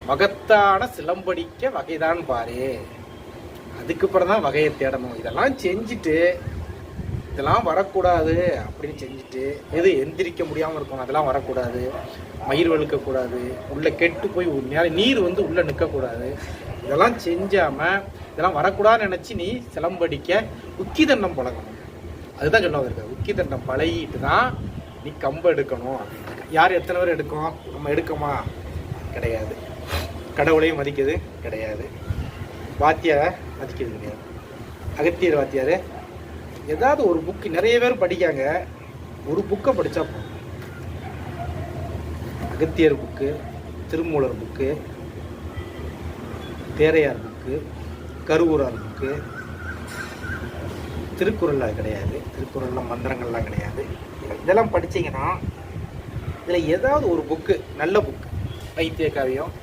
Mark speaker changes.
Speaker 1: மகத்தான சிலம்படிக்க வகைதான் பாரு. அதுக்கப்புறம் தான் வகையை தேடணும். இதெல்லாம் செஞ்சுட்டு இதெல்லாம் வரக்கூடாது அப்படின்னு செஞ்சுட்டு எது எந்திரிக்க முடியாமல் இருக்கணும், அதெல்லாம் வரக்கூடாது. மயிர் வழுக்கக்கூடாது, உள்ளே கெட்டு போய் நீர் வந்து உள்ளே நிற்கக்கூடாது. இதெல்லாம் செஞ்சாமல் இதெல்லாம் வரக்கூடாதுன்னு நினச்சி நீ சிலம்படிக்க உக்கிதண்டம் பழகணும். அதுதான் சொல்ல வந்திருக்க. உக்கிதண்டம் பழகிட்டு தான் நீ கம்பை எடுக்கணும். யார் எத்தனை பேர் எடுக்கும்? நம்ம எடுக்கமா? கிடையாது. கடவுளையும் மதிக்கிறது கிடையாது, வாத்தியாரை மதிக்கிறது கிடையாது. அகத்தியர் வாத்தியார் ஏதாவது ஒரு புக்கு, நிறைய பேர் படிக்காங்க, ஒரு புக்கை படித்தா போதும். Agathiyar book, Thirumoolar book, Theraiyar book, Karuvurar book, Thirukkural கிடையாது, திருக்குறள்லாம் மந்திரங்கள்லாம் கிடையாது. இதெல்லாம் படித்தீங்கன்னா இதில் ஏதாவது ஒரு புக்கு, நல்ல புக்கு, வைத்திய காவியம்,